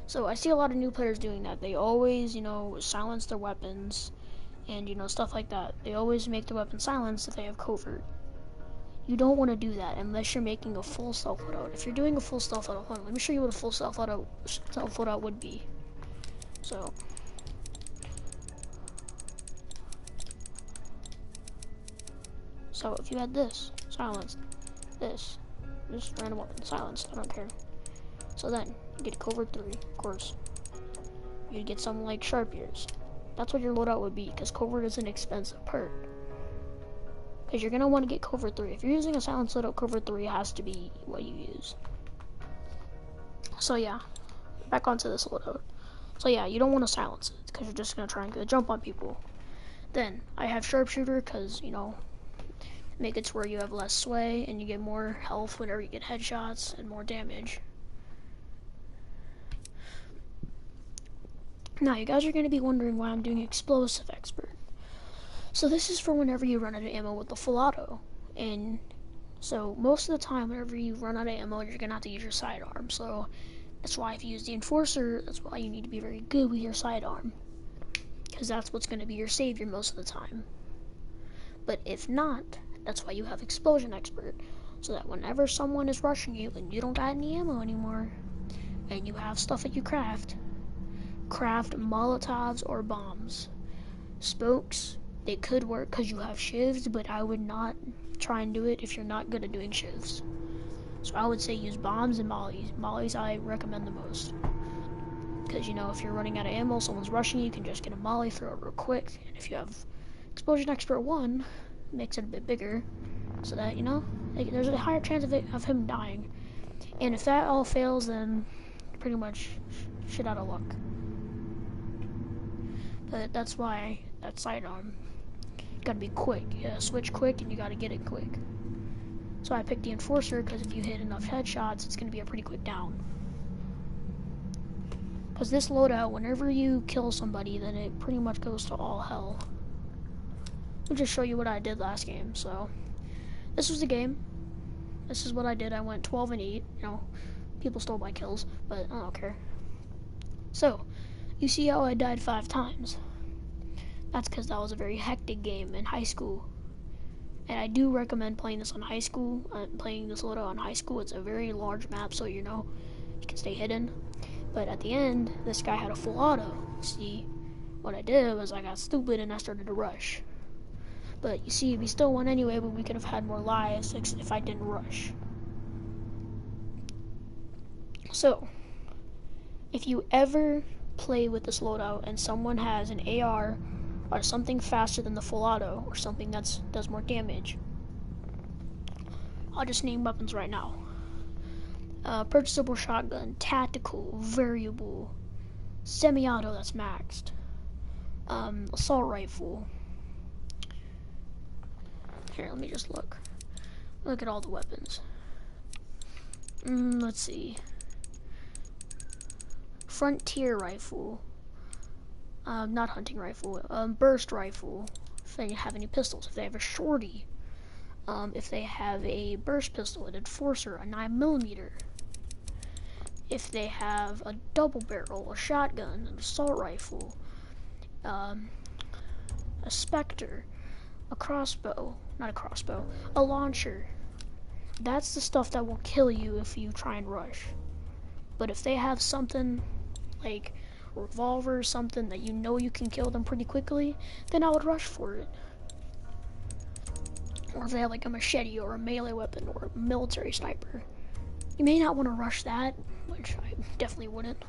So I see a lot of new players doing that. They always, silence their weapons and, stuff like that. They always make their weapon silence if they have covert. You don't want to do that unless you're making a full stealth loadout. If you're doing a full stealth loadout, hold on, let me show you what a full stealth loadout would be. So if you had this, silenced, this, just random weapon, silenced, I don't care. So then, you get covert 3, of course. You'd get something like sharp ears. That's what your loadout would be, because covert is an expensive perk. Because you're going to want to get covert 3. If you're using a silence loadout, covert 3 has to be what you use. So yeah, back onto this loadout. So yeah, you don't want to silence it, because you're just going to try and get a jump on people. Then, I have sharpshooter, because, make it to where you have less sway, and you get more health whenever you get headshots, and more damage. Now, you guys are going to be wondering why I'm doing explosive expert. So this is for whenever you run out of ammo with the full auto. And so most of the time, whenever you run out of ammo, you're going to have to use your sidearm. So that's why if you use the enforcer, that's why you need to be very good with your sidearm. Because that's what's going to be your savior most of the time. But if not, that's why you have explosion expert. So that whenever someone is rushing you and you don't got any ammo anymore, and you have stuff that you craft Molotovs or bombs. Spokes, they could work because you have shivs, but I would not try and do it if you're not good at doing shivs. So I would say use bombs and mollies. Mollies I recommend the most. Because, if you're running out of ammo, someone's rushing you can just get a molly, throw it real quick. And if you have Explosion Expert 1, it makes it a bit bigger. So that, there's a higher chance of him dying. And if that all fails, then pretty much shit out of luck. But that's why that sidearm, you gotta be quick. You gotta switch quick and you gotta get it quick. So I picked the enforcer because if you hit enough headshots, it's gonna be a pretty quick down. Because this loadout, whenever you kill somebody, then it pretty much goes to all hell. I'll just show you what I did last game. So this was the game. This is what I did. I went 12 and 8. People stole my kills, but I don't care. So you see how I died 5 times. That's because that was a very hectic game in high school. And I do recommend playing this on high school. Playing this loadout on high school. It's a very large map, so you can stay hidden. But at the end, this guy had a full auto. See, what I did was I got stupid and I started to rush. But you see, we still won anyway, but we could have had more lives if I didn't rush. So, if you ever play with this loadout and someone has an AR or something faster than the full auto or something that does more damage, I'll just name weapons right now. Purchasable shotgun, tactical, variable, semi-auto that's maxed, assault rifle. Here, let me just look at all the weapons. Let's see. Frontier rifle, not hunting rifle, burst rifle, if they have any pistols, if they have a shorty, if they have a burst pistol, an enforcer, a 9mm, if they have a double barrel, a shotgun, an assault rifle, a specter, a launcher. That's the stuff that will kill you if you try and rush. But if they have something like a revolver or something that you can kill them pretty quickly, then I would rush for it. Or if they have like a machete or a melee weapon or a military sniper, you may not want to rush that, which I definitely wouldn't.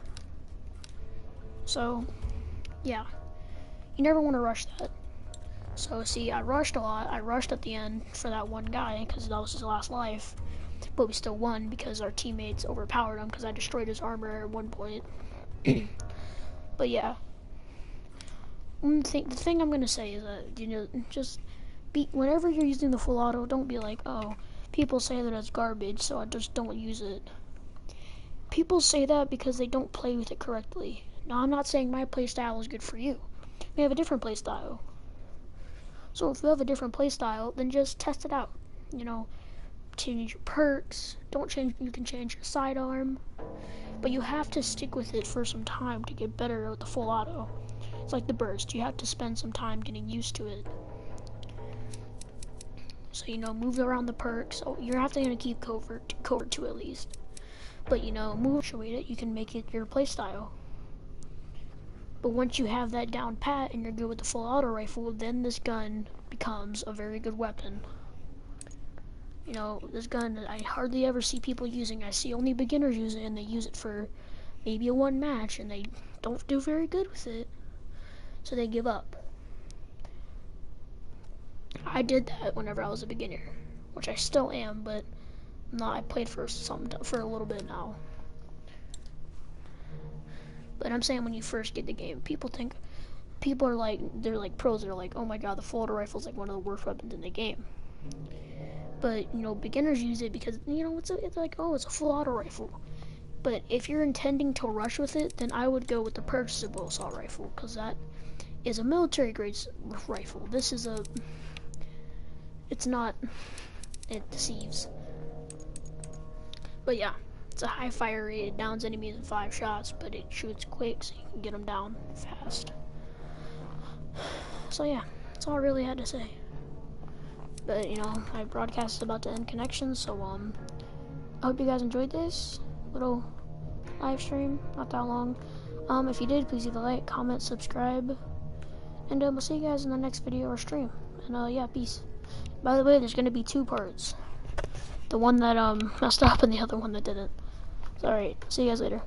So, yeah, you never want to rush that. So, see, I rushed a lot. I rushed at the end for that one guy because that was his last life. But we still won because our teammates overpowered him because I destroyed his armor at one point. But yeah, the thing I'm going to say is that, just whenever you're using the full auto, don't be like, oh, people say that it's garbage, so I just don't use it. People say that because they don't play with it correctly. Now, I'm not saying my playstyle is good for you. We have a different playstyle. So if you have a different playstyle, then just test it out. Change your perks. You can change your sidearm. but you have to stick with it for some time to get better with the full auto. It's like the burst. You have to spend some time getting used to it. So, you know, move around the perks. So you're have to keep covert 2 at least. But, you know, move, actuate it, you can make it your playstyle. But once you have that down pat and you're good with the full auto rifle, then this gun becomes a very good weapon. You know, this gun I hardly ever see people using. I see only beginners use it, and they use it for maybe a 1 match, and they don't do very good with it. So they give up. I did that whenever I was a beginner, which I still am, but I played for a little bit now. But I'm saying when you first get the game, people are like, they're like pros, they're like, oh my god, the full auto rifle is like one of the worst weapons in the game. But, you know, beginners use it because, you know, it's like, oh, it's a full auto rifle. But if you're intending to rush with it, then I would go with the purchasable assault rifle, because that is a military grade rifle. This is it deceives. But yeah, it's a high fire rate. It downs enemies in 5 shots, but it shoots quick, so you can get them down fast. So yeah, that's all I really had to say. But, you know, my broadcast is about to end connection, so I hope you guys enjoyed this little live stream. Not that long. If you did, please leave a like, comment, subscribe, and we'll see you guys in the next video or stream. And yeah, peace. By the way, there's gonna be 2 parts. The one that messed up and the other one that didn't. Alright, see you guys later.